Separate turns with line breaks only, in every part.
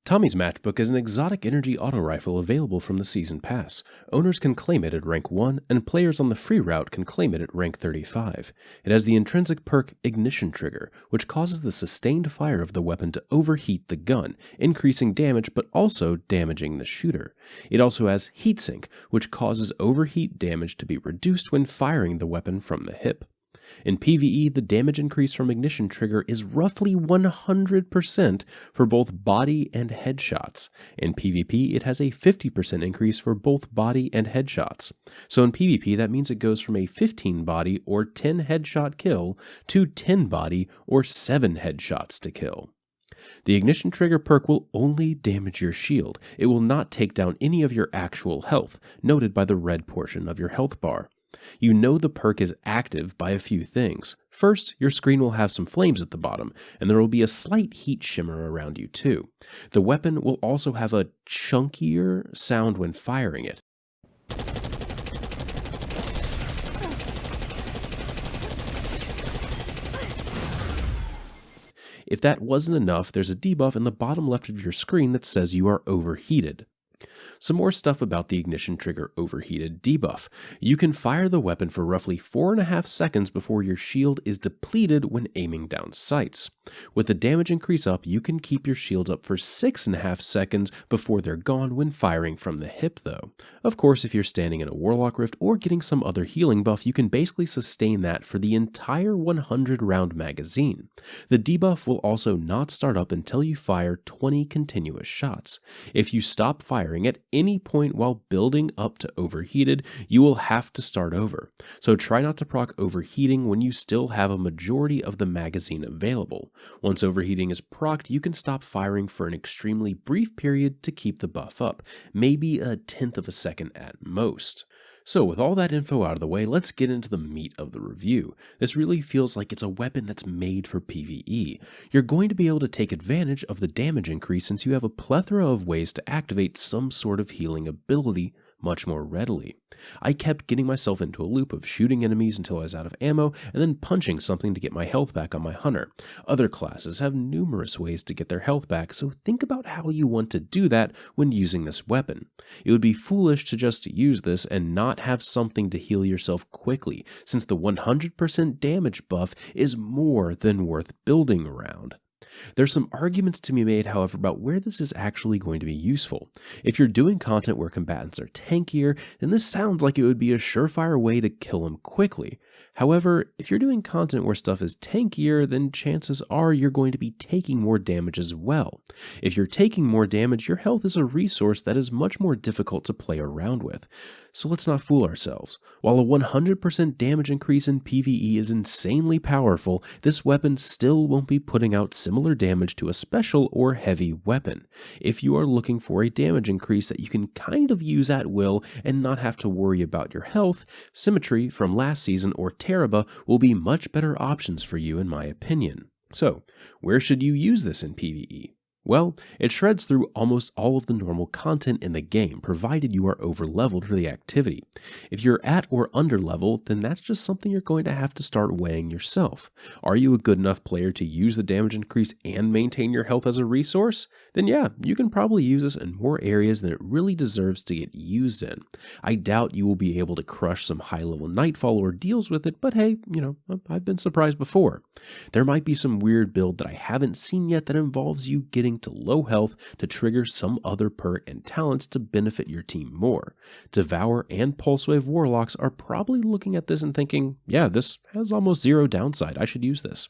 Tommy's Matchbook is an exotic energy auto rifle available from the Season Pass. Owners can claim it at rank 1, and players on the free route can claim it at rank 35. It has the intrinsic perk Ignition Trigger, which causes the sustained fire of the weapon to overheat the gun, increasing damage but also damaging the shooter. It also has Heatsink, which causes overheat damage to be reduced when firing the weapon from the hip. In PvE, the damage increase from Ignition Trigger is roughly 100% for both body and headshots. In PvP, it has a 50% increase for both body and headshots. So in PvP, that means it goes from a 15 body or 10 headshot kill to 10 body or 7 headshots to kill. The Ignition Trigger perk will only damage your shield. It will not take down any of your actual health, noted by the red portion of your health bar. You know the perk is active by a few things. First, your screen will have some flames at the bottom, and there will be a slight heat shimmer around you too. The weapon will also have a chunkier sound when firing it. If that wasn't enough, there's a debuff in the bottom left of your screen that says you are overheated. Some more stuff about the Ignition Trigger overheated debuff. You can fire the weapon for roughly 4.5 seconds before your shield is depleted when aiming down sights. With the damage increase up, you can keep your shields up for 6.5 seconds before they're gone when firing from the hip though. Of course, if you're standing in a Warlock Rift or getting some other healing buff, you can basically sustain that for the entire 100 round magazine. The debuff will also not start up until you fire 20 continuous shots. If you stop firing at any point while building up to overheated, you will have to start over. So try not to proc overheating when you still have a majority of the magazine available. Once overheating is procced, you can stop firing for an extremely brief period to keep the buff up, maybe a 1/10 of a second at most. So with all that info out of the way, let's get into the meat of the review. This really feels like it's a weapon that's made for PvE. You're going to be able to take advantage of the damage increase since you have a plethora of ways to activate some sort of healing ability much more readily. I kept getting myself into a loop of shooting enemies until I was out of ammo and then punching something to get my health back on my hunter. Other classes have numerous ways to get their health back, so think about how you want to do that when using this weapon. It would be foolish to just use this and not have something to heal yourself quickly, since the 100% damage buff is more than worth building around. There's some arguments to be made, however, about where this is actually going to be useful. If you're doing content where combatants are tankier, then this sounds like it would be a surefire way to kill them quickly. However, if you're doing content where stuff is tankier, then chances are you're going to be taking more damage as well. If you're taking more damage, your health is a resource that is much more difficult to play around with. So let's not fool ourselves. While a 100% damage increase in PvE is insanely powerful, this weapon still won't be putting out similar damage to a special or heavy weapon. If you are looking for a damage increase that you can kind of use at will and not have to worry about your health, Symmetry from last season or Teraba will be much better options for you in my opinion. So, where should you use this in PvE? Well, it shreds through almost all of the normal content in the game, provided you are over-leveled for the activity. If you're at or under-leveled, then that's just something you're going to have to start weighing yourself. Are you a good enough player to use the damage increase and maintain your health as a resource? Then yeah, you can probably use this in more areas than it really deserves to get used in. I doubt you will be able to crush some high-level Nightfall ordeals with it, but hey, I've been surprised before. There might be some weird build that I haven't seen yet that involves you getting to low health to trigger some other perk and talents to benefit your team more. Devour and Pulsewave Warlocks are probably looking at this and thinking, yeah, this has almost zero downside, I should use this.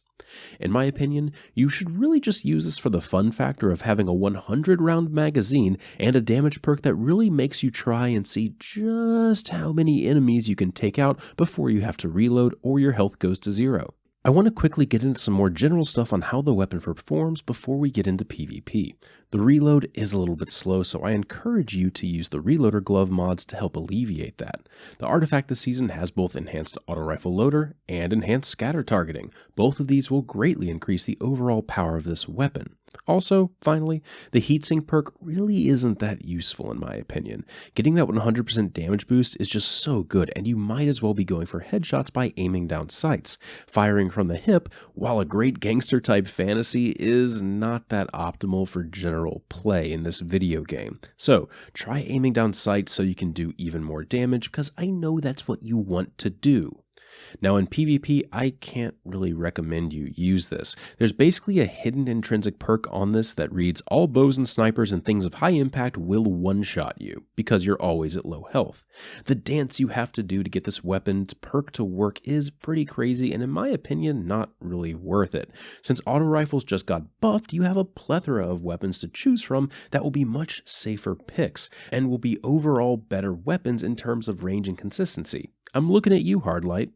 In my opinion, you should really just use this for the fun factor of having a 100 round magazine and a damage perk that really makes you try and see just how many enemies you can take out before you have to reload or your health goes to zero. I want to quickly get into some more general stuff on how the weapon performs before we get into PvP. The reload is a little bit slow, so I encourage you to use the reloader glove mods to help alleviate that. The artifact this season has both enhanced auto rifle loader and enhanced scatter targeting. Both of these will greatly increase the overall power of this weapon. Also, finally, the heatsink perk really isn't that useful in my opinion. Getting that 100% damage boost is just so good, and you might as well be going for headshots by aiming down sights. Firing from the hip, while a great gangster type fantasy, is not that optimal for general play in this video game. So, try aiming down sights so you can do even more damage, because I know that's what you want to do. Now in PvP, I can't really recommend you use this. There's basically a hidden intrinsic perk on this that reads, all bows and snipers and things of high impact will one-shot you, because you're always at low health. The dance you have to do to get this weapon's perk to work is pretty crazy, and in my opinion, not really worth it. Since auto rifles just got buffed, you have a plethora of weapons to choose from that will be much safer picks, and will be overall better weapons in terms of range and consistency. I'm looking at you, Hardlight.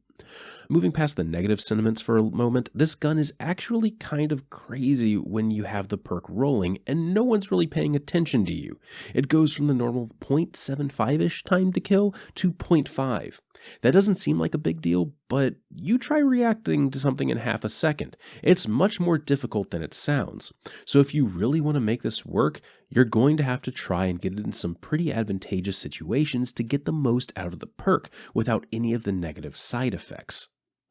Moving past the negative sentiments for a moment, this gun is actually kind of crazy when you have the perk rolling and no one's really paying attention to you. It goes from the normal 0.75-ish time to kill to 0.5. That doesn't seem like a big deal, but you try reacting to something in half a second. It's much more difficult than it sounds. So if you really want to make this work, you're going to have to try and get it in some pretty advantageous situations to get the most out of the perk without any of the negative side effects.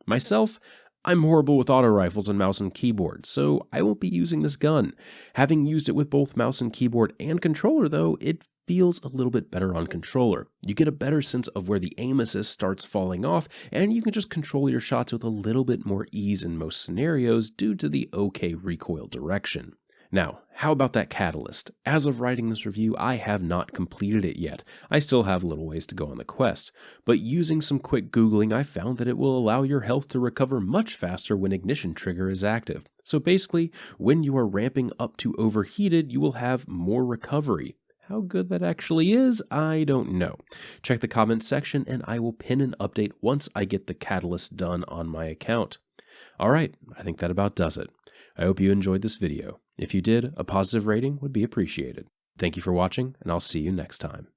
Myself, I'm horrible with auto rifles and mouse and keyboard, so I won't be using this gun. Having used it with both mouse and keyboard and controller though, it feels a little bit better on controller. You get a better sense of where the aim assist starts falling off, and you can just control your shots with a little bit more ease in most scenarios due to the okay recoil direction. Now, how about that catalyst? As of writing this review, I have not completed it yet. I still have a little ways to go on the quest, but using some quick Googling, I found that it will allow your health to recover much faster when ignition trigger is active. So basically, when you are ramping up to overheated, you will have more recovery. How good that actually is, I don't know. Check the comments section and I will pin an update once I get the catalyst done on my account. Alright, I think that about does it. I hope you enjoyed this video. If you did, a positive rating would be appreciated. Thank you for watching, and I'll see you next time.